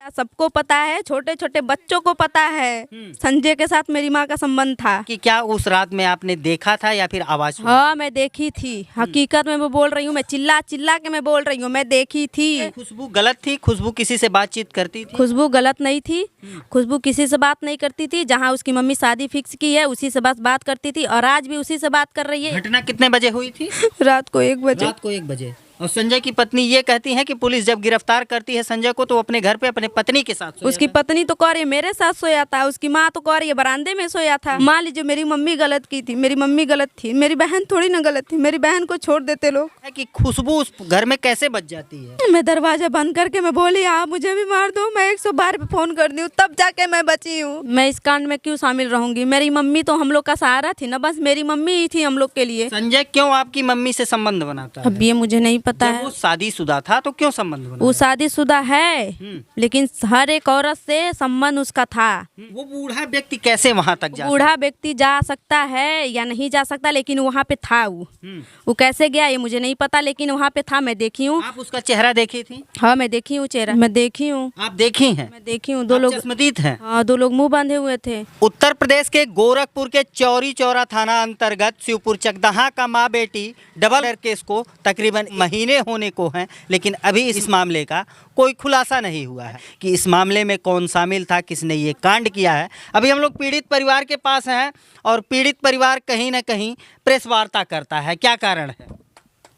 सबको पता है, छोटे छोटे बच्चों को पता है संजय के साथ मेरी माँ का संबंध था। कि क्या उस रात में आपने देखा था या फिर आवाज सुनी? हाँ मैं देखी थी, हकीकत में मैं बोल रही हूँ, मैं चिल्ला चिल्ला के मैं बोल रही हूँ, मैं देखी थी। खुशबू गलत थी? खुशबू किसी से बातचीत करती थी? खुशबू गलत नहीं थी, खुशबू किसी से बात नहीं करती थी। जहाँ उसकी मम्मी शादी फिक्स की है उसी से बस बात करती थी और आज भी उसी से बात कर रही है। घटना कितने बजे हुई थी? रात को 1 बजे। रात को 1 बजे। और संजय की पत्नी ये कहती है कि पुलिस जब गिरफ्तार करती है संजय को तो अपने घर पे अपने पत्नी के साथ सोया उसकी था। पत्नी तो कह रही है मेरे साथ सोया था, उसकी माँ तो कह रही है बरामदे में सोया था। मान लीजिए मेरी मम्मी गलत की थी, मेरी मम्मी गलत थी, मेरी बहन थोड़ी ना गलत थी, मेरी बहन को छोड़ देते लोग। है कि खुशबू उस घर में कैसे बच जाती है? मैं दरवाजा बंद करके मैं बोली आप मुझे भी मार दो, मैं 112 पे फोन कर दी हूँ तब जाके मैं बची हूँ। मैं इस कांड में क्यों शामिल रहूंगी? मेरी मम्मी तो हम लोग का सहारा थी ना, बस मेरी मम्मी ही थी हम लोग के लिए। संजय क्यों आपकी मम्मी से संबंध बनाता है? अब ये मुझे नहीं पता जब है। वो शादीशुदा था तो क्यों संबंध वो बनाया? शादीशुदा है लेकिन हर एक औरत से संबंध उसका था। वो बूढ़ा व्यक्ति कैसे वहां तक जा बूढ़ा व्यक्ति जा सकता है या नहीं जा सकता, लेकिन वहाँ पे था वो कैसे गया ये मुझे नहीं पता, लेकिन वहाँ पे था, मैं देखी हूँ। आप उसका चेहरा देखी थी? हाँ मैं देखी हूँ चेहरा, मैं देखी हूँ, आप देखी हैं? मैं देखी हूँ। दो आप लोग चश्मदीद हैं? हाँ 2 लोग मुंह बांधे हुए थे। उत्तर प्रदेश के गोरखपुर के चौरी चौरा थाना अंतर्गत शिवपुर चकदहा का माँ बेटी डबल मर्डर केस को तकरीबन महीने होने को हैं, लेकिन अभी इस मामले का कोई खुलासा नहीं हुआ है कि इस मामले में कौन शामिल था, किसने ये कांड किया है। अभी हम लोग पीड़ित परिवार के पास हैं और पीड़ित परिवार कहीं ना कहीं प्रेस वार्ता करता है। क्या कारण है?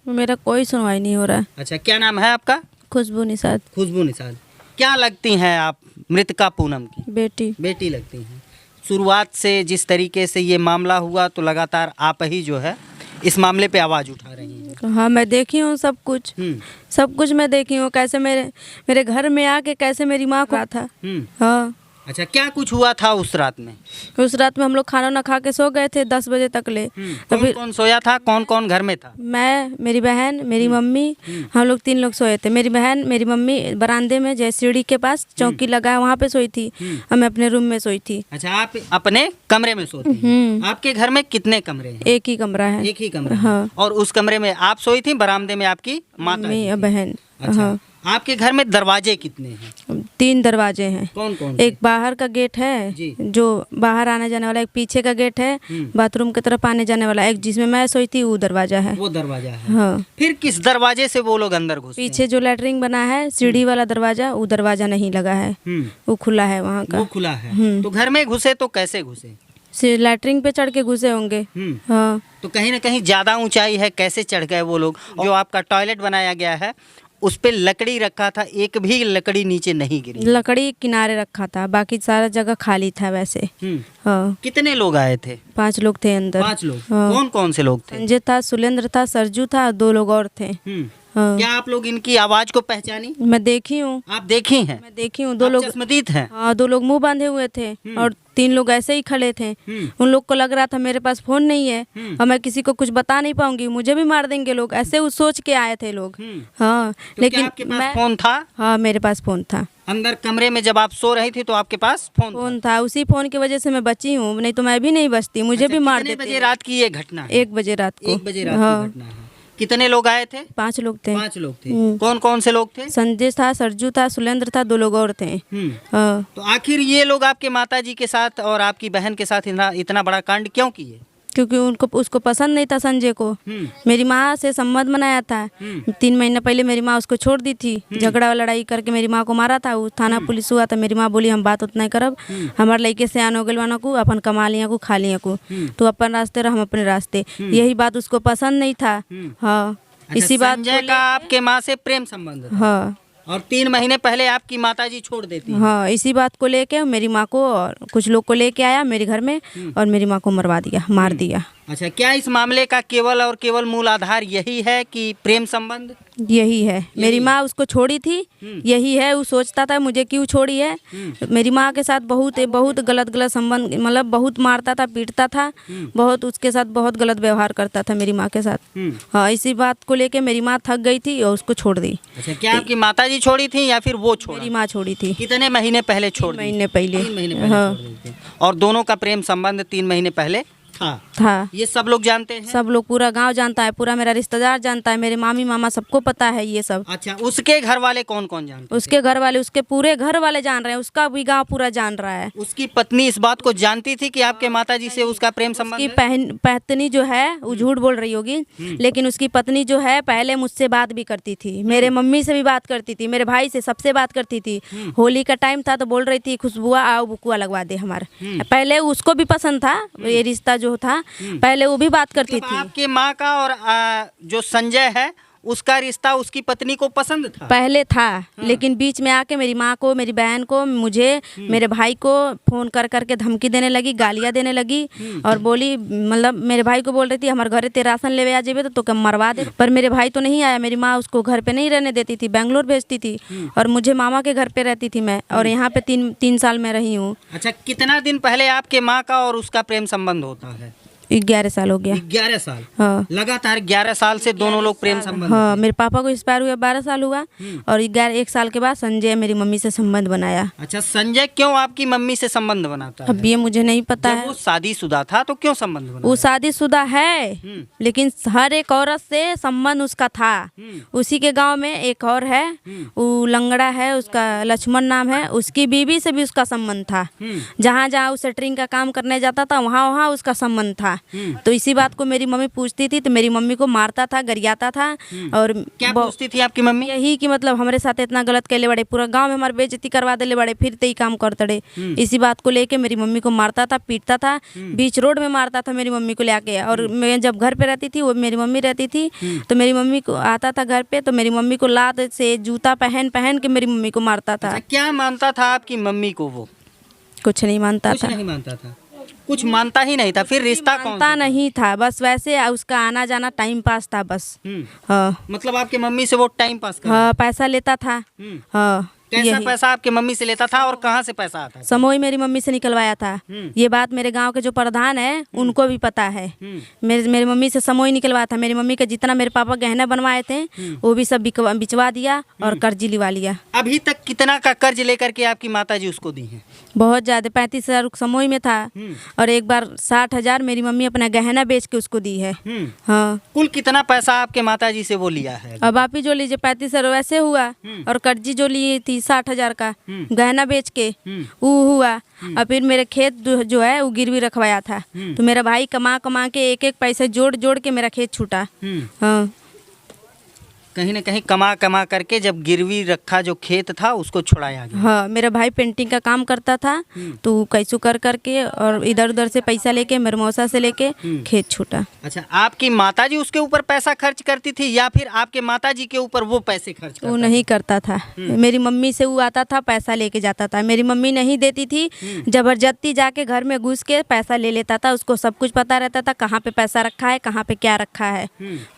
मेरा कोई सुनवाई नहीं हो रहा है। अच्छा, क्या नाम है आपका? खुशबू निषाद। खुशबू निषाद। क्या लगती हैं आप मृतका पूनम की? बेटी। बेटी लगती हैं। शुरुआत से जिस तरीके से ये मामला हुआ तो लगातार आप ही जो है इस मामले पे आवाज़ उठा रही हैं। हाँ मैं देखी हूँ सब कुछ, सब कुछ मैं देखी हूँ। कैसे मेरे घर में आके कैसे मेरी माँ को था। हाँ। अच्छा, क्या कुछ हुआ था उस रात में? उस रात में हम लोग खाना ना खा के सो गए थे 10 बजे तक ले। तो कौन फिर कौन सोया था? कौन कौन घर में था? मैं, मेरी बहन, मेरी मम्मी, हम लोग 3 लोग सोए थे। मेरी बहन, मेरी मम्मी बरामदे में जय सीढ़ी के पास चौकी लगा है वहाँ पे सोई थी और मैं अपने रूम में सोई थी। अच्छा, आप अपने कमरे में सोती हैं? आपके घर में कितने कमरे हैं? एक ही कमरा है। एक ही कमरा है। हाँ। और उस कमरे में आप सोई थी, बरामदे में आपकी माता मम्मी जी और थी? बहन। अच्छा, हाँ। आपके घर में दरवाजे कितने हैं? 3 दरवाजे हैं। कौन कौन? एक बाहर का गेट है जी। जो बाहर आने जाने वाला, एक पीछे का गेट है बाथरूम की तरफ आने जाने वाला, एक जिसमें मैं सोई थी वो दरवाजा है। वो दरवाजा है। हाँ। फिर किस दरवाजे से वो लोग अंदर घुसते हैं? पीछे जो लैटरिन बना है सीढ़ी वाला दरवाजा, वो दरवाजा नहीं लगा है, वो खुला है वहाँ का। वो खुला है। तो घर में घुसे तो कैसे घुसे? लैटरिन पे चढ़ के घुसे होंगे। हाँ। तो कहीं ना कहीं ज्यादा ऊंचाई है, कैसे चढ़ गए वो लोग? जो आपका टॉयलेट बनाया गया है उस पे लकड़ी रखा था, एक भी लकड़ी नीचे नहीं गिरी? लकड़ी किनारे रखा था, बाकी सारा जगह खाली था वैसे। हाँ। कितने लोग आए थे? 5 लोग थे अंदर। 5 लोग। हाँ। कौन कौन से लोग थे? संजय था, सुलेंद्र था, सरजू था, 2 लोग और थे। हाँ। क्या आप लोग इनकी आवाज को पहचानी? मैं देखी हूँ। आप देखी हैं? मैं देखी हूँ। 2 आप लोग चश्मदीद हैं? हाँ 2 लोग मुंह बांधे हुए थे और 3 लोग ऐसे ही खड़े थे। उन लोग को लग रहा था मेरे पास फोन नहीं है और मैं किसी को कुछ बता नहीं पाऊंगी, मुझे भी मार देंगे लोग, ऐसे वो सोच के आए थे लोग। हाँ। तो लेकिन क्या आपके पास फोन था? हाँ मेरे पास फोन था। अंदर कमरे में जब आप सो रही थी तो आपके पास फोन था। उसी फोन की वजह से मैं बची हूँ, नहीं तो मैं भी नहीं बचती, मुझे भी मार देते। कितने बजे रात की ये घटना है? 1 बजे रात को। 1 बजे रात की घटना है। कितने लोग आए थे? 5 लोग थे। 5 लोग थे। कौन कौन से लोग थे? संजय था, सरजू था, सुलेंद्र था, 2 लोग और थे। हाँ। तो आखिर ये लोग आपके माताजी के साथ और आपकी बहन के साथ इतना बड़ा कांड क्यों किए? क्योंकि उसको पसंद नहीं था संजय को। मेरी माँ से संबंध बनाया था। 3 महीने पहले मेरी माँ उसको छोड़ दी थी, झगड़ा लड़ाई करके मेरी माँ को मारा था। वो थाना पुलिस हुआ था, मेरी माँ बोली हम बात उतना करब, हमारे लड़के से आन हो गलवाना को अपन कमा लिया को खा लिया को, तो अपन रास्ते रह हम अपने रास्ते। यही बात उसको पसंद नहीं था। हाँ। इसी बात संजय का आपके माँ से प्रेम संबंध था। हाँ। और 3 महीने पहले आपकी माताजी छोड़ देती है। हाँ। इसी बात को लेके मेरी माँ को और कुछ लोग को लेके आया मेरे घर में और मेरी माँ को मरवा दिया, मार दिया। अच्छा, क्या इस मामले का केवल और केवल मूल आधार यही है कि प्रेम संबंध? यही है। मेरी माँ उसको छोड़ी थी, यही है। वो सोचता था मुझे क्यों छोड़ी है। मेरी माँ के साथ बहुत गलत संबंध, मतलब बहुत मारता था, पीटता था, बहुत उसके साथ बहुत गलत व्यवहार करता था मेरी माँ के साथ। हाँ। इसी बात को लेके मेरी माँ थक गई थी और उसको छोड़ दी। अच्छा, क्या आपकी माताजी छोड़ी थी या फिर वो छोड़ा? मेरी माँ छोड़ी थी। कितने महीने पहले छोड़ दी? 3 महीने पहले। 3 महीने पहले हाँ। छोड़ दी थी। और दोनों का प्रेम संबंध 3 महीने पहले था। ये सब लोग जानते हैं? सब लोग, पूरा गांव जानता है, पूरा मेरा रिश्तेदार जानता है, मेरे मामी मामा सबको पता है ये सब। अच्छा, उसके घर वाले कौन कौन जानते हैं? उसके घर वाले, उसके पूरे घर वाले जान रहे हैं, उसका भी गांव पूरा जान रहा है। उसकी पत्नी इस बात को जानती थी कि आपके माताजी से उसका प्रेम संबंध उसकी है? पत्नी जो है वो झूठ बोल रही होगी, लेकिन उसकी पत्नी जो है पहले मुझसे बात भी करती थी, मेरे मम्मी से भी बात करती थी, मेरे भाई से, सबसे बात करती थी। होली का टाइम था तो बोल रही थी खुशबुआ आओ बुकुआ लगवा दे हमारे। पहले उसको भी पसंद था ये रिश्ता जो था, पहले वो भी बात करती मतलब थी। आपके माँ का और जो संजय है उसका रिश्ता उसकी पत्नी को पसंद था? पहले था, लेकिन बीच में आके मेरी माँ को, मेरी बहन को, मुझे, मेरे भाई को फोन कर करके धमकी देने लगी, गालियाँ देने लगी और बोली, मतलब मेरे भाई को बोल रही थी हमारे घरे ते राशन लेवे आ जेबे तो कम मरवा दे। पर मेरे भाई तो नहीं आया, मेरी माँ उसको घर पे नहीं रहने देती थी, बेंगलोर भेजती थी और मुझे मामा के घर पे रहती थी मैं, और यहाँ पे तीन साल में रही हूँ। अच्छा, कितना दिन पहले आपके माँ का और उसका प्रेम संबंध होता है? 11 साल हो गया। 11 साल? हाँ लगातार 11 साल से दोनों लोग प्रेम संबंध? हाँ, मेरे पापा को एक्सपायर हुआ 12 साल हुआ और 1 साल के बाद संजय मेरी मम्मी से संबंध बनाया। अच्छा, संजय क्यों आपकी मम्मी से संबंध बनाता है? अब ये मुझे नहीं पता जब है। वो शादीशुदा था तो क्यों संबंध बना? वो शादीशुदा है, लेकिन हर एक औरत से संबंध उसका था। उसी के गांव में एक और है, वो लंगड़ा है, उसका लक्ष्मण नाम है, उसकी बीवी से भी उसका संबंध था। जहाँ जहाँ वो सेटरिंग का काम करने जाता था वहाँ वहाँ उसका संबंध था। तो इसी बात को मेरी मम्मी पूछती थी तो मेरी मम्मी को मारता था, गरियाता था। और क्या पूछती थी आपकी मम्मी? यही कि मतलब हमारे साथ इतना गलत कैले बड़े, पूरा गांव में हमारे बेइज्जती करवा देले बड़े, फिर ते ही काम करते। इसी बात को लेके मेरी मम्मी को मारता था, पीटता था, बीच रोड में मारता था मेरी मम्मी को लेके। और मैं जब घर पे रहती थी, वो मेरी मम्मी रहती थी, तो मेरी मम्मी को आता था घर पे तो मेरी मम्मी को लात से जूता पहन पहन के मेरी मम्मी को मारता था। अच्छा, क्या मानता था आपकी मम्मी को वो? कुछ नहीं मानता कुछ था, नहीं मानता था, कुछ मानता ही नहीं था। फिर रिश्ता कौन मानता सा? नहीं था, बस वैसे उसका आना जाना टाइम पास था बस। हाँ मतलब आपके मम्मी से वो टाइम पास कर? हाँ, पैसा लेता था। हाँ, कैसा यही। पैसा आपके मम्मी से लेता था और कहाँ से पैसा आता था? समोई मेरी मम्मी से निकलवाया था। ये बात मेरे गांव के जो प्रधान है उनको भी पता है। मेरी मम्मी से समोई निकलवाया था। मेरी मम्मी का जितना मेरे पापा गहना बनवाए थे वो भी सब बिचवा दिया और कर्जी लिवा लिया। अभी तक कितना का कर्ज लेकर के आपकी माताजी उसको दी है? बहुत ज़्यादा, 35,000 समोई में था और एक बार 60,000 मेरी मम्मी अपना गहना बेच के उसको दी है। हाँ, कुल कितना पैसा आपके माताजी से वो लिया है? अब आप ही जो लीजिए 35,000 वैसे हुआ और कर्जी जो ली थी 60,000 का गहना बेच के वो हुआ। और फिर मेरे खेत जो है वो गिरवी रखवाया था, तो मेरा भाई कमा कमा के एक एक पैसे जोड़ जोड़ के मेरा खेत छूटा। हाँ, कहीं न कहीं कमा कमा करके जब गिरवी रखा जो खेत था उसको छुड़ाया गया। हाँ, मेरा भाई पेंटिंग का काम करता था तो कैसू कर करके और इधर उधर से पैसा लेके मेरे मौसा से लेके खेत छूटा। अच्छा, आपकी माताजी उसके ऊपर पैसा खर्च करती थी या फिर आपके माताजी के ऊपर वो पैसे खर्च करता वो नहीं करता था, मेरी मम्मी से वो आता था, पैसा लेके जाता था। मेरी मम्मी नहीं देती थी, जबरदस्ती जाके घर में घुस के पैसा ले लेता था। उसको सब कुछ पता रहता था, कहाँ पे पैसा रखा है, कहाँ पे क्या रखा है।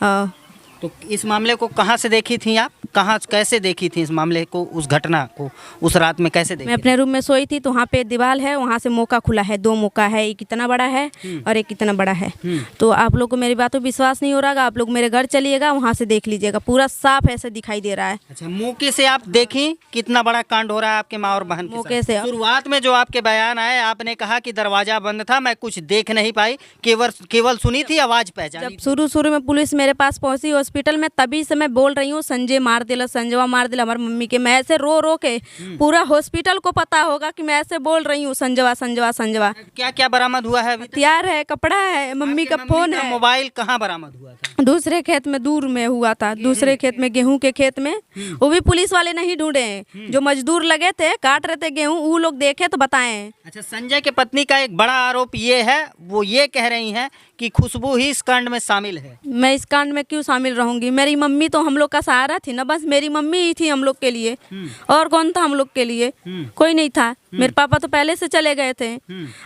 हाँ। तो इस मामले को कहाँ से देखी थी आप? कहाँ कैसे देखी थी इस मामले को, उस घटना को उस रात में कैसे देखी? मैं अपने रूम में सोई थी तो वहाँ पे दीवार है, वहाँ से मौका खुला है, 2 मौका है, एक इतना बड़ा है और एक इतना बड़ा है। तो आप लोग को मेरी बात पर विश्वास नहीं हो रहा, आप लोग मेरे घर चलिएगा, वहाँ से देख लीजिएगा, पूरा साफ ऐसे दिखाई दे रहा है। अच्छा, मौके से आप देखी कितना बड़ा कांड हो रहा है आपके माँ और बहन के मौके साथ? से। शुरुआत में जो आपके बयान आए, आपने कहा कि दरवाजा बंद था, मैं कुछ देख नहीं पाई, केवल सुनी थी, आवाज पहचानी जब शुरू में पुलिस मेरे पास पहुंची हॉस्पिटल में, तभी से मैं बोल रही हूँ संजय मार दिला, संजवा मार दिला हमारी मम्मी के। मैं ऐसे रो रो के पूरा हॉस्पिटल को पता होगा कि मैं ऐसे बोल रही हूँ संजवा संजवा संजवा। क्या क्या बरामद हुआ है अभी तक? हथियार है, कपड़ा है, मम्मी का फोन है। मोबाइल कहाँ बरामद हुआ था? दूसरे खेत में, दूर में हुआ था, दूसरे खेत में, गेहूं के खेत में। वो भी पुलिस वाले नहीं ढूंढे हैं, जो मजदूर लगे थे काट रहे थे गेहूं, वो लोग देखे तो बताएं। अच्छा, संजय के पत्नी का एक बड़ा आरोप ये है, वो ये कह रही हैं कि खुशबू ही इस कांड में शामिल है। मैं इस कांड में क्यों शामिल रहूंगी? मेरी मम्मी तो हम लोग का सहारा थी ना, बस मेरी मम्मी ही थी हम लोग के लिए, और कौन था हम लोग के लिए? कोई नहीं था। मेरे पापा तो पहले से चले गए थे।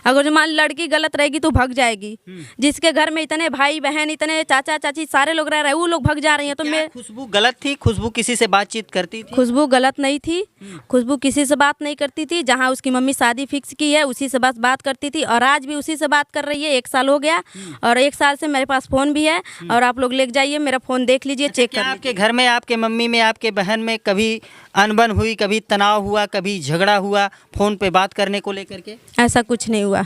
अगर जो मान लड़की गलत रहेगी तो भाग जाएगी। जिसके घर में इतने भाई बहन, इतने चाचा चाची सारे लोग रह रहे हैं, वो लोग भाग जा रही हैं। तो मैं, खुशबू गलत थी? खुशबू किसी से बातचीत करती थी? खुशबू गलत नहीं थी, खुशबू किसी से बात नहीं करती थी। जहाँ उसकी मम्मी शादी फिक्स की है उसी से बस बात करती थी, और आज भी उसी से बात कर रही है। 1 साल हो गया और 1 साल से मेरे पास फ़ोन भी है, और आप लोग ले जाइए, मेरा फ़ोन देख लीजिए, चेक क्या कर आपके घर में, आपके मम्मी में, आपके बहन में कभी अनबन हुई, कभी तनाव हुआ, कभी झगड़ा हुआ फ़ोन पे बात करने को लेकर के? ऐसा कुछ नहीं हुआ।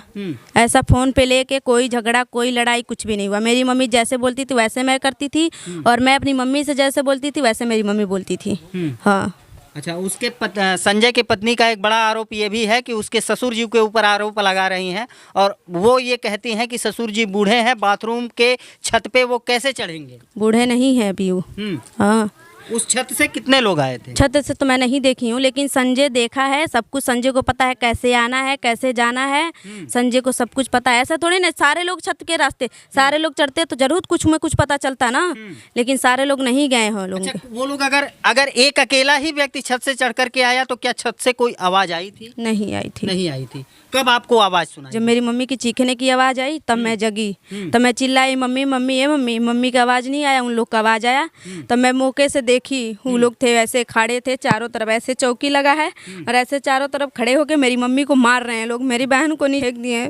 ऐसा फ़ोन पे लेके कोई झगड़ा, कोई लड़ाई कुछ भी नहीं हुआ। मेरी मम्मी जैसे बोलती थी वैसे मैं करती थी, और मैं अपनी मम्मी से जैसे बोलती थी वैसे मेरी मम्मी बोलती थी। हाँ। अच्छा, उसके संजय की पत्नी का एक बड़ा आरोप ये भी है कि उसके ससुर जी के ऊपर आरोप लगा रही हैं, और वो ये कहती हैं कि ससुर जी बूढ़े हैं, बाथरूम के छत पे वो कैसे चढ़ेंगे? बूढ़े नहीं है अभी वो। हाँ। उस छत से कितने लोग आए थे? छत से तो मैं नहीं देखी हूँ, लेकिन संजय देखा है, सब कुछ संजय को पता है, कैसे आना है, कैसे जाना है, संजय को सब कुछ पता है। ऐसा थोड़ी ना सारे लोग छत के रास्ते, सारे लोग चढ़ते तो जरूर कुछ में कुछ पता चलता ना, लेकिन सारे लोग नहीं गए हैं लोग। अच्छा, वो लोग अगर एक अकेला ही व्यक्ति छत से चढ़ करके आया तो क्या छत से कोई आवाज आई थी? नहीं आई थी। नहीं आई थी। कब आपको आवाज सुनाई? जब मेरी मम्मी की चीखने की आवाज़ आई तब मैं जगी, तब मैं चिल्लाई, मम्मी मम्मी ये मम्मी। मम्मी का आवाज़ नहीं आया, उन लोग का आवाज़ आया। तब मैं मौके से देखी, वो लोग थे वैसे खड़े थे, चारों तरफ ऐसे चौकी लगा है और ऐसे चारों तरफ खड़े होके मेरी मम्मी को मार रहे हैं लोग। मेरी बहन को नहीं फेंक दिए।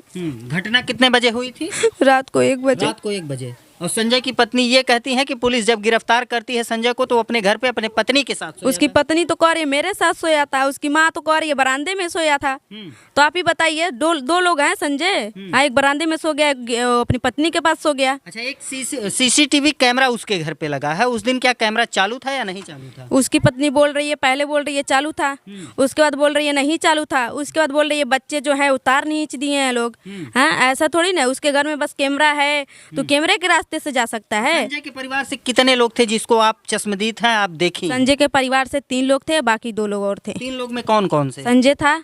घटना कितने बजे हुई थी? रात को 1 बजे। रात को 1 बजे। और संजय की पत्नी ये कहती है कि पुलिस जब गिरफ्तार करती है संजय को तो वो अपने घर पे अपने पत्नी के साथ सोया उसकी था। पत्नी तो कह रही है मेरे साथ सोया था, उसकी माँ तो कह रही है बरामदे में सोया था। तो आप ही बताइए, दो लोग हैं संजय। एक बरामदे में सो गया, एक अपनी पत्नी के पास सो गया। अच्छा, एक सीसीटीवी कैमरा उसके घर पे लगा है, उस दिन क्या कैमरा चालू था या नहीं चालू था? उसकी पत्नी बोल रही है, पहले बोल रही है चालू था, उसके बाद बोल रही है नहीं चालू था, उसके बाद बोल रही है बच्चे जो है उतार नीच दिए हैं लोग। हाँ, ऐसा थोड़ी ना, उसके घर में बस कैमरा है तो कैमरे के रास्ते से जा सकता है। संजय के परिवार से कितने लोग थे जिसको आप चश्मदीद हैं, आप देखी? संजय के परिवार से 3 लोग थे, बाकी 2 लोग और थे। 3 लोग में कौन कौन से? संजय था,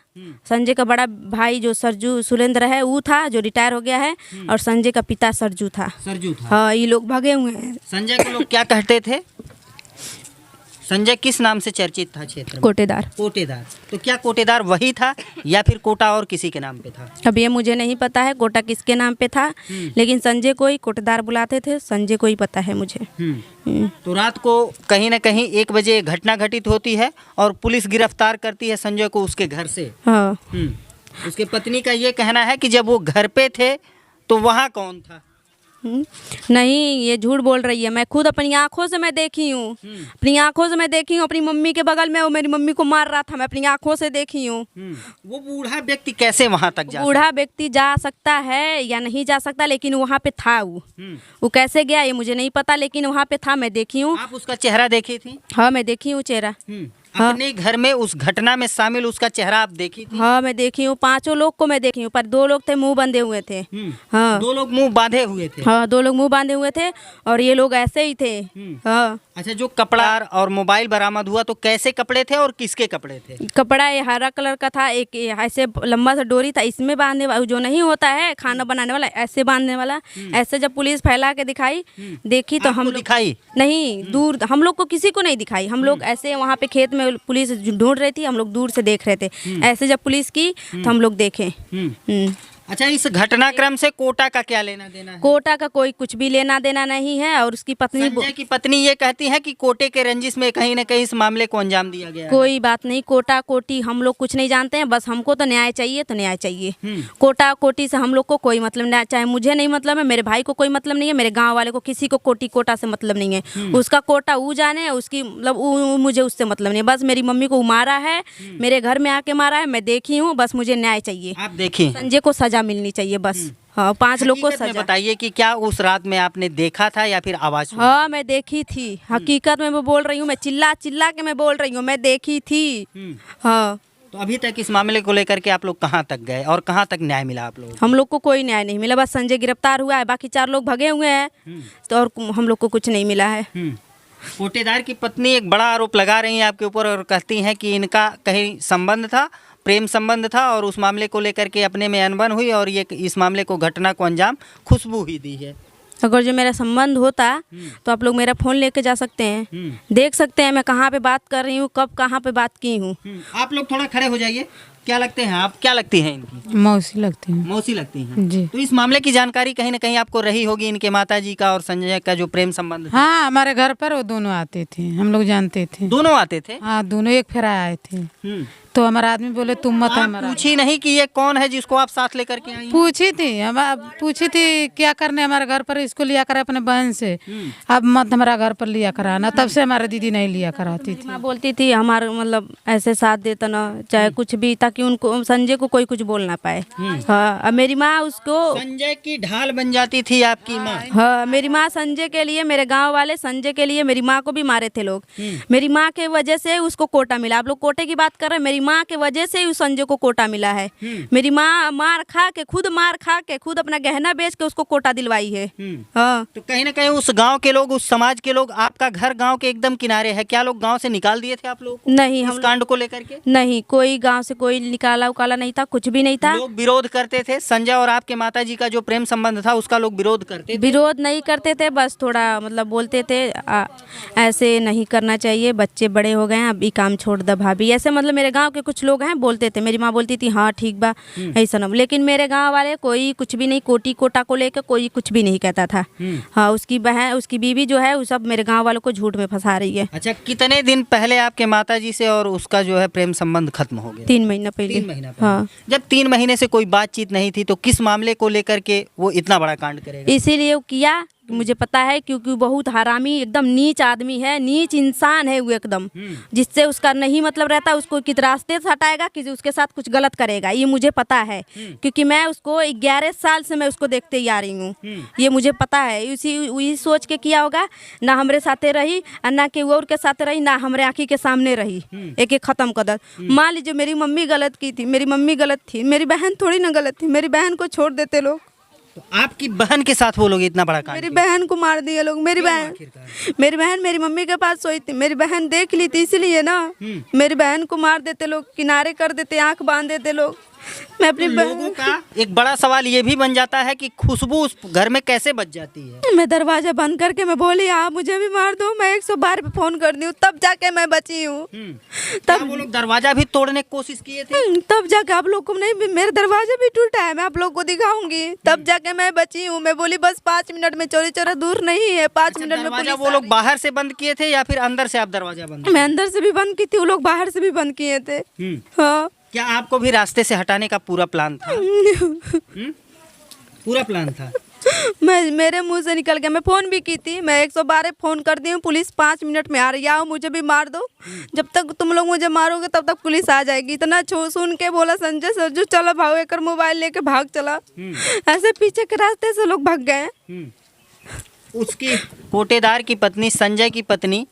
संजय का बड़ा भाई जो सरजू सुरेंद्र है वो था, जो रिटायर हो गया है, और संजय का पिता सरजू था। सरजू था। हाँ, ये लोग भागे हुए हैं। संजय को लोग क्या कहते थे? संजय किस नाम से चर्चित था क्षेत्र में? कोटेदार। कोटेदार। तो क्या कोटेदार वही था या फिर कोटा और किसी के नाम पे था? अब ये मुझे नहीं पता है कोटा किसके नाम पे था, लेकिन संजय को ही कोटेदार बुलाते थे, संजय को ही पता है मुझे। तो रात को कहीं ना कहीं 1 बजे घटना घटित होती है और पुलिस गिरफ्तार करती है संजय को उसके घर से। हाँ। उसके पत्नी का ये कहना है कि जब वो घर पे थे तो वहाँ कौन था? नहीं, ये झूठ बोल रही है। मैं खुद अपनी आंखों से मैं देखी हूँ, अपनी आंखों से मैं देखी हूँ। अपनी मम्मी के बगल में वो मेरी मम्मी को मार रहा था, मैं अपनी आंखों से देखी हूँ। वो बूढ़ा व्यक्ति कैसे वहाँ तक जा? बूढ़ा व्यक्ति जा सकता है या नहीं जा सकता, लेकिन वहाँ पे था वो कैसे गया ये मुझे नहीं पता, लेकिन वहाँ पे था, मैं देखी हूँ। आप उसका चेहरा देखी थी? हाँ, मैं देखी हूँ चेहरा। हाँ। अपने घर में उस घटना में शामिल उसका चेहरा आप देखी थी? हाँ, मैं देखी हूँ। 5 लोग को मैं देखी हूँ, पर 2 लोग थे मुंह बंधे हुए थे। हाँ, 2 लोग मुंह बांधे हुए थे। हाँ, 2 लोग मुंह बांधे हुए थे और ये लोग ऐसे ही थे। हाँ। अच्छा, जो कपड़ा और मोबाइल बरामद हुआ तो कैसे कपड़े थे और किसके कपड़े थे? कपड़ा ये हरा कलर का था, एक ऐसे लंबा सा डोरी था, इसमें बांधने वाला जो नहीं होता है खाना बनाने वाला, ऐसे बांधने वाला। ऐसे जब पुलिस फैला के दिखाई देखी तो हम लोग दिखाई नहीं, दूर हम लोग को किसी को नहीं दिखाई। हम लोग ऐसे वहाँ पे खेत में पुलिस ढूंढ रही थी, हम लोग दूर से देख रहे थे। ऐसे जब पुलिस की तो हम लोग देखे। अच्छा, इस घटनाक्रम से कोटा का क्या लेना देना है? कोटा का कोई कुछ भी लेना देना नहीं है। और उसकी पत्नी संजय की पत्नी ये कहती है कि कोटे के रंजिश में कहीं न कहीं इस मामले को अंजाम दिया गया है। कोई बात नहीं, कोटा कोटी हम लोग कुछ नहीं जानते हैं, बस हमको तो न्याय चाहिए, तो न्याय चाहिए। कोटा कोटी से हम लोग को कोई मतलब नहीं, चाहे मुझे नहीं मतलब है, मेरे भाई को कोई मतलब नहीं है, मेरे गाँव वाले को किसी को कोटी कोटा से मतलब नहीं है। उसका कोटा वो जाने, उसकी मतलब मुझे उससे मतलब नहीं है। बस मेरी मम्मी को मारा है, मेरे घर में आके मारा है, मैं देखी हूँ, बस मुझे न्याय चाहिए। आप देखिए, संजय को सजा मिलनी चाहिए बस। हाँ, 5 लोग को सजा। बताइए कि क्या उस रात में आपने देखा था या फिर आवाज सुनी? हाँ, मैं देखी थी, हकीकत में मैं बोल रही हूँ, मैं चिल्ला चिल्ला के मैं बोल रही हूँ, मैं देखी थी। हाँ। तो अभी तक इस मामले को लेकर के आप लोग कहाँ तक गए और कहाँ तक न्याय मिला आप लोग? हम लोग को कोई न्याय नहीं मिला, बस संजय गिरफ्तार हुआ है, बाकी 4 लोग भगे हुए हैं, तो और हम लोग को कुछ नहीं मिला है। कोटेदार की पत्नी एक बड़ा आरोप लगा रही है आपके ऊपर और कहती हैं कि इनका कहीं संबंध था, प्रेम संबंध था और उस मामले को लेकर के अपने में अनबन हुई और ये इस मामले को घटना को अंजाम खुशबू ही दी है। अगर जो मेरा संबंध होता तो आप लोग मेरा फ़ोन लेके जा सकते हैं, देख सकते हैं मैं कहाँ पे बात कर रही हूँ, कब कहाँ पे बात की हूँ। आप लोग थोड़ा खड़े हो जाइए, क्या लगते हैं आप, क्या लगती हैं इनकी? मौसी लगती हैं मौसी लगती हैं। जी। तो इस मामले की जानकारी कहीं ना कहीं आपको रही होगी, इनके माताजी का और संजय का जो प्रेम संबंध था। हाँ, हमारे घर पर वो दोनों आते थे, हम लोग जानते थे। दोनों आते थे। हाँ, दोनों एक फेरा आए थे। तो हमारा आदमी बोले तुम मत आप हमारा। पूछी नहीं कि ये कौन है जिसको आप साथ लेकर के आई हैं? पूछी थी क्या करने हमारे घर पर, इसको लिया कर अपने बहन से, अब मत हमारा घर पर लिया कराना। तब से हमारे दीदी नहीं लिया कराती थी। माँ बोलती थी हमारा मतलब ऐसे साथ देता ना, चाहे कुछ भी, ताकि उनको संजय को कोई कुछ बोल ना पाए। हाँ, अब मेरी माँ उसको, संजय की ढाल बन जाती थी आपकी माँ। हाँ, मेरी माँ संजय के लिए, मेरे गांव वाले संजय के लिए मेरी माँ को भी मारे थे लोग। मेरी माँ के वजह से उसको कोटा मिला। आप लोग कोटे की बात कर रहे हैं, मेरी माँ के वजह से उस संजय को कोटा मिला है। मेरी माँ मार खा के खुद अपना गहना बेच के उसको कोटा दिलवाई है। हाँ, तो कहीं ना कहीं उस गांव के लोग, उस समाज के लोग, आपका घर गांव के एकदम किनारे है, क्या लोग गांव से निकाल दिए थे आप लोगों को नहीं, इस हम कांड को लेकर के? नहीं, कोई गांव से कोई निकाला उकाला नहीं था, कुछ भी नहीं था। लोग विरोध करते थे, संजय और आपके माताजी का जो प्रेम संबंध था उसका लोग विरोध करते थे। विरोध नहीं करते थे, बस थोड़ा मतलब बोलते थे ऐसे नहीं करना चाहिए, बच्चे बड़े हो गए हैं, अब ये काम छोड़ दे भाभी, ऐसे मतलब मेरे गांव के कुछ लोग हैं बोलते थे। मेरी माँ बोलती थी हाँ ठीक बा, ऐसा ना। लेकिन मेरे गांव वाले कोई कुछ भी नहीं, कोटी कोटा को लेकर कोई कुछ भी नहीं कहता था। हाँ, उसकी बहन, उसकी बीवी जो है वो सब मेरे गांव वालों को झूठ में फंसा रही है। अच्छा, कितने दिन पहले आपके माताजी से और उसका जो है प्रेम संबंध खत्म हो गया? 3 महीना पहले। 3 महीना पहले। हाँ, जब 3 महीने से कोई बातचीत नहीं थी तो किस मामले को लेकर के वो इतना बड़ा कांड करेगा? इसीलिए वो किया, मुझे पता है, क्योंकि वो बहुत हरामी, एकदम नीच आदमी है, नीच इंसान है वो एकदम। जिससे उसका नहीं मतलब रहता, उसको किस रास्ते से हटाएगा कि उसके साथ कुछ गलत करेगा, ये मुझे पता है। क्योंकि मैं उसको 11 साल से मैं उसको देखते ही आ रही हूँ, ये मुझे पता है। उसी सोच के किया होगा, ना हमारे साथे रही और ना कि और के साथ रही, ना हमारे आँखी के सामने रही। एक एक खत्म कदर। मान लीजिए मेरी मम्मी गलत की थी, मेरी मम्मी गलत थी, मेरी बहन थोड़ी ना गलत थी, मेरी बहन को छोड़ देते लोग। तो आपकी बहन के साथ वो लोग इतना बड़ा कांड मेरी किया? बहन को मार दिए लोग। मेरी बहन मेरी मम्मी के पास सोई थी, मेरी बहन देख ली थी, इसलिए ना मेरी बहन को मार देते लोग, किनारे कर देते, आंख बांध देते लोग। मैं अपनी लोगों का एक बड़ा सवाल ये भी बन जाता है कि खुशबू उस घर में कैसे बच जाती है? मैं दरवाजा बंद करके मैं बोली आप मुझे भी मार दो, मैं 112 पे फोन कर दी हूँ, तब जाके मैं बची हूँ। तब वो लोग दरवाजा भी तोड़ने की कोशिश किए थे? तब जाके आप लोग को नहीं, मेरा दरवाजा भी टूटा है, मैं आप लोग को दिखाऊंगी, तब जाके मैं बची हूँ। मैं बोली बस 5 मिनट में, चोरी चोरा दूर नहीं है, 5 मिनट में दरवाजा पुलिस वो लोग बाहर से बंद किए थे या फिर अंदर से आप दरवाजा बंद? मैं अंदर से भी बंद की थी, वो लोग बाहर से भी बंद किए थे। हाँ, क्या आपको भी रास्ते से हटाने का पूरा प्लान था? पूरा प्लान था? मेरे मुंह से निकल गया। मैं फ़ोन भी की थी, मैं 112 फ़ोन कर दी हूँ, पुलिस 5 मिनट में आ रही है, आओ मुझे भी मार दो, जब तक तुम लोग मुझे मारोगे तब तक पुलिस आ जाएगी। इतना सुन के बोला संजय सर जो चलो भागो, एक मोबाइल लेके भाग चला। ऐसे पीछे के रास्ते से लोग भाग गए। उसकी कोटेदार की पत्नी, संजय की पत्नी,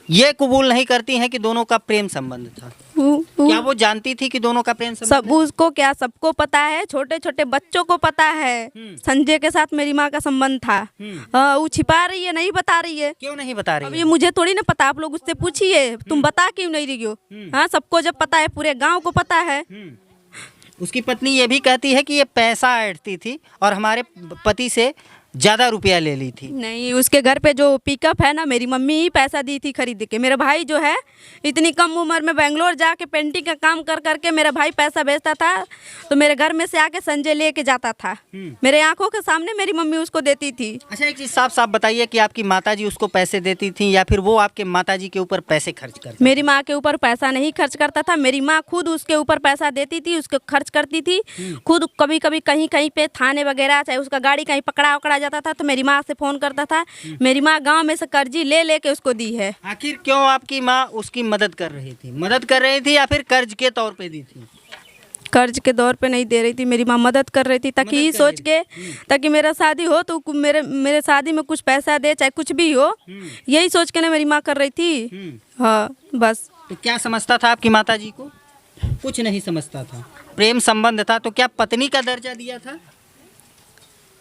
ये कबूल नहीं करती हैं कि दोनों का प्रेम संबंध था। क्या वो जानती थी कि दोनों का प्रेम संबंध सब उसको क्या सबको पता है, छोटे छोटे बच्चों को पता है संजय के साथ मेरी माँ का संबंध था। वो छिपा रही है, नहीं बता रही है। क्यों नहीं बता अब रही ये मुझे थोड़ी ना पता, आप लोग उससे पूछिए, तुम बता क्यों नहीं रही हो? हाँ, सबको जब पता है, पूरे गांव को पता है। उसकी पत्नी ये भी कहती है कि ये पैसा ऐंठती थी और हमारे पति से ज्यादा रुपया ले ली थी। नहीं, उसके घर पे जो पिकअप है ना, मेरी मम्मी ही पैसा दी थी खरीद के। मेरा भाई जो है इतनी कम उम्र में बेंगलोर जाके पेंटिंग का काम कर करके मेरा भाई पैसा भेजता था, तो मेरे घर में से आके संजय लेके जाता था, मेरे आंखों के सामने मेरी मम्मी उसको देती थी। अच्छा, एक चीज साफ साफ बताइए कि आपकी माताजी उसको पैसे देती थी या फिर वो आपके माताजी के ऊपर पैसे खर्च करती? मेरी माँ के ऊपर पैसा नहीं खर्च करता था, मेरी माँ खुद उसके ऊपर पैसा देती थी, उसको खर्च करती थी खुद। कभी कभी कहीं कहीं पे थाने वगैरह, चाहे उसका गाड़ी कहीं पकड़ा जाता था तो मेरी माँ से फोन करता था। मेरी माँ गांव में से कर्जी ले लेके उसको दी है। आखिर क्यों आपकी माँ उसकी मदद कर रही थी? मदद कर रही थी या फिर कर्ज के तौर पे दी थी? कर्ज के दौर पे नहीं दे रही थी, मेरी माँ मदद कर रही थी, ताकि सोच के, ताकि मेरा शादी हो तो मेरे शादी में कुछ पैसा दे, चाहे कुछ भी हो, यही सोच के ना मेरी माँ कर रही थी। हाँ, बस। तो क्या समझता था आपकी माताजी को? कुछ नहीं समझता था। प्रेम संबंध था तो क्या पत्नी का दर्जा दिया था?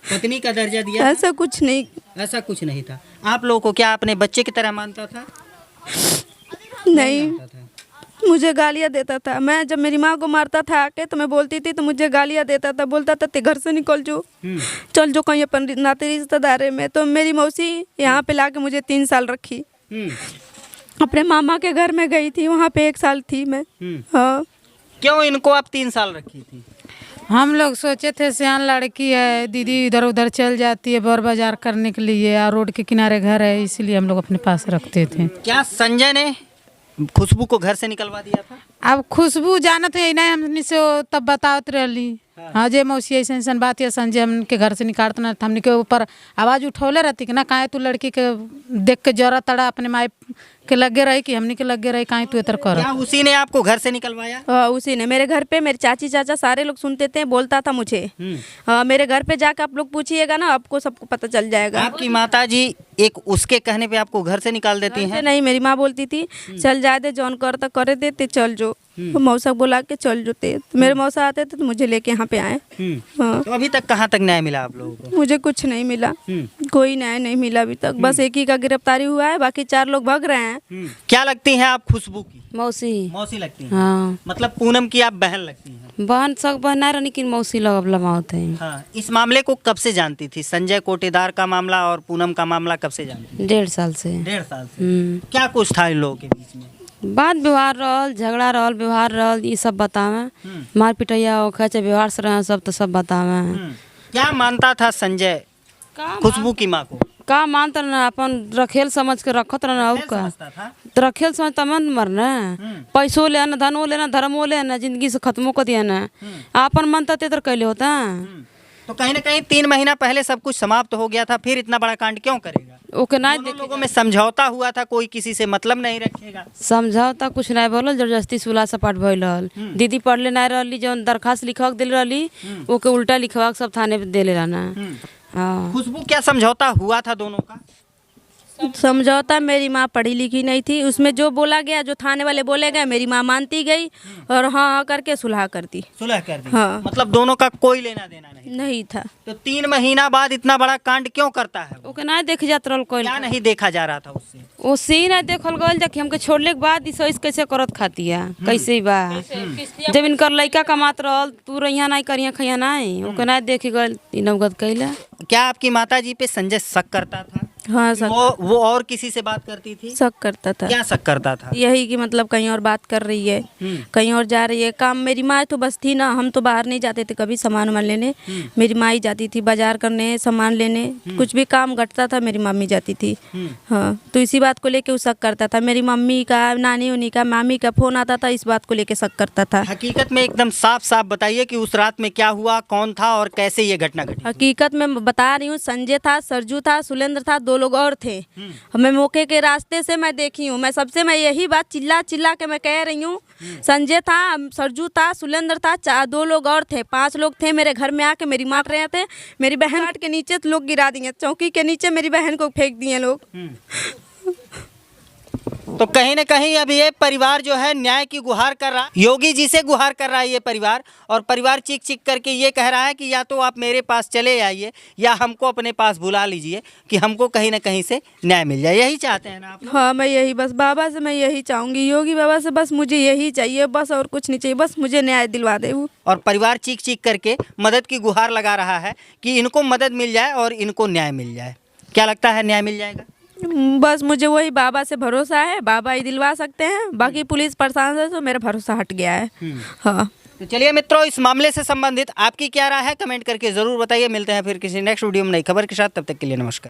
पत्नी का दर्जा दिया था? ऐसा कुछ नहीं, ऐसा कुछ नहीं था। आप लोगों को क्या अपने बच्चे की तरह मानता था? नहीं, मानता था। मुझे गालियाँ देता था। मैं जब मेरी माँ को मारता था आके तो मैं बोलती थी तो मुझे गालियाँ देता था, बोलता था ते घर से निकल जो, चल जो कहीं अपन नाते रिश्तेदारे में। तो मेरी मौसी यहाँ पे लाके मुझे 3 साल रखी। अपने मामा के घर में गई थी, वहाँ पे 1 साल थी मैं। हाँ, क्यों इनको आप 3 साल रखी थी? हम लोग सोचे थे सियान लड़की है, दीदी इधर उधर चल जाती है बौर बाजार करने के लिए, और रोड के किनारे घर है, इसीलिए हम लोग अपने पास रखते थे। क्या संजय ने खुशबू को घर से निकलवा दिया था? अब खुशबू जानत है ना, हमने से वो तब बतावत रही। हाँ जे मौसी ऐसा बात है, संजय हमके घर से निकालत ना, हमने के ऊपर आवाज उठौले रहती कि ना, काहे तू लड़की के देख के जरा तड़ा अपने माई के लगे रही कि हमने के लगे रही, काहे तू इतर कर। क्या उसी ने आपको घर से निकलवाया? उसी ने मेरे घर पे, मेरे चाची चाचा सारे लोग सुनते थे, बोलता था मुझे। मेरे घर पे जाकर आप लोग पूछिएगा ना, आपको सबको पता चल जाएगा। आपकी माताजी एक उसके कहने पे आपको घर से निकाल देती हैं? नहीं, मेरी माँ बोलती थी चल जाए दे, जौन कर तक करे देते, चल जो। मौसा बोला के चल जो ते, मेरे मौसा आते थे तो मुझे लेके यहाँ पे आए। हाँ। तो अभी तक कहाँ तक न्याय मिला आप लोगों को? मुझे कुछ नहीं मिला, कोई न्याय नहीं मिला अभी तक। बस एक ही का गिरफ्तारी हुआ है, बाकी 4 लोग भाग रहे हैं। क्या लगती हैं आप खुशबू की? मौसी। मौसी लगती हैं? हाँ, मतलब पूनम की आप बहन लगती हैं? बहन सब बहन ना रही, लेकिन मौसी लोग लमावत है। हाँ। इस मामले को कब से जानती थी? संजय कोटेदार का मामला और पूनम का मामला कब से जानती थी? 1.5 साल से। 1.5 साल से। क्या कुछ था इन लोगों के बीच में? बात व्यवहार रहल, झगड़ा रहल, व्यवहार रहल, ये सब बतावे। मार पिटैया ओखा चाहे व्यवहार से रहे सब, तो सब बतावे। क्या मानता था संजय खुशबू की माँ को? का मानत ना, अपन रखेल समझ के रखत रहना। और का समझता था? तो रखेल समझ तमन मरना, पैसों लेना, धनो लेना, धर्मो लेना, जिंदगी से खत्मो कर दिया ना। आपन मनता तेतर कैले होता। तो कहीं ना कहीं 3 महीना पहले सब कुछ समाप्त हो गया था, फिर इतना बड़ा कांड क्यों करेगा? ओके ना दोनों लोगों में समझौता हुआ था, कोई किसी से मतलब नहीं रखेगा। समझौता कुछ नहीं बोलल, जबरदस्ती सुलह सपाट भइल रहल। दीदी पढ़ले नहीं रहली, जौन दरखास्त लिखवा के दिल रहली, ओके उल्टा लिखवा के सब थाने पे देले रहना। हाँ। खुशबू क्या समझौता हुआ था दोनों का? समझौता, मेरी माँ पढ़ी लिखी नहीं थी, उसमें जो बोला गया, जो थाने वाले बोले गए, मेरी माँ मानती गई और हाँ हाँ करके सुलह कर दी। सुलह कर दी? हाँ। मतलब दोनों का कोई लेना देना नहीं था। तो 3 महीना बाद इतना बड़ा कांड क्यों करता है वो? ओके ना देख जात रहल कोई, क्या नहीं देखा जा रहा था उससे? ओ सी ना देखल गल जा कि हमके छोड़ले के बाद इस कैसे करत खाती है, कैसे बा। जब इनकर लइका कमात रहल, तू रहिया नहीं करिया खैया नहीं, ओके ना देख गल नवगत कैला। क्या आपकी माताजी पे संजय शक करता था? हाँ, शक। वो और किसी से बात करती थी? शक करता था। क्या शक करता था? यही कि मतलब कहीं और बात कर रही है, कहीं और जा रही है। काम मेरी माँ तो बस थी ना, हम तो बाहर नहीं जाते थे कभी सामान वामान लेने। मेरी माँ ही जाती थी बाजार करने, सामान लेने, कुछ भी काम घटता था मेरी मम्मी जाती थी। हाँ, तो इसी बात को लेके वो शक करता था। मेरी मम्मी का, नानी उन्हीं का, मामी का फोन आता था, इस बात को लेके शक करता था। हकीकत में एकदम साफ साफ बताइए कि उस रात में क्या हुआ, कौन था और कैसे ये घटना घटी? हकीकत में बता रही हूँ, संजय था, सरजू था, सुलेंद्र था, 2 लोग और थे। मैं मौके के रास्ते से मैं देखी हूँ, मैं यही बात चिल्ला चिल्ला के मैं कह रही हूँ। संजय था, सरजू था, सुलेंद्र था, 2 लोग और थे, 5 लोग थे। मेरे घर में आके मेरी मार रहे थे, मेरी बहन के नीचे लोग गिरा दिए, चौकी के नीचे मेरी बहन को फेंक दिए लोग। तो कहीं न कहीं अब ये परिवार जो है न्याय की गुहार कर रहा, योगी जी से गुहार कर रहा है ये परिवार। और परिवार चीख चीख करके ये कह रहा है कि या तो आप मेरे पास चले आइए या हमको अपने पास बुला लीजिए, कि हमको कहीं ना कहीं से न्याय मिल जाए। यही चाहते हैं ना आप? हाँ, मैं यही, बस बाबा से मैं यही चाहूँगी, योगी बाबा से बस मुझे यही चाहिए, बस और कुछ नहीं चाहिए, बस मुझे न्याय दिलवा दे वो। और परिवार चीख चीख करके मदद की गुहार लगा रहा है कि इनको मदद मिल जाए और इनको न्याय मिल जाए। क्या लगता है न्याय मिल जाएगा? बस मुझे वही बाबा से भरोसा है, बाबा ही दिलवा सकते हैं, बाकी पुलिस प्रशासन से तो मेरा भरोसा हट गया है। हाँ। तो चलिए मित्रों, इस मामले से संबंधित आपकी क्या राय है, कमेंट करके ज़रूर बताइए। मिलते हैं फिर किसी नेक्स्ट वीडियो में नई खबर के साथ, तब तक के लिए नमस्कार।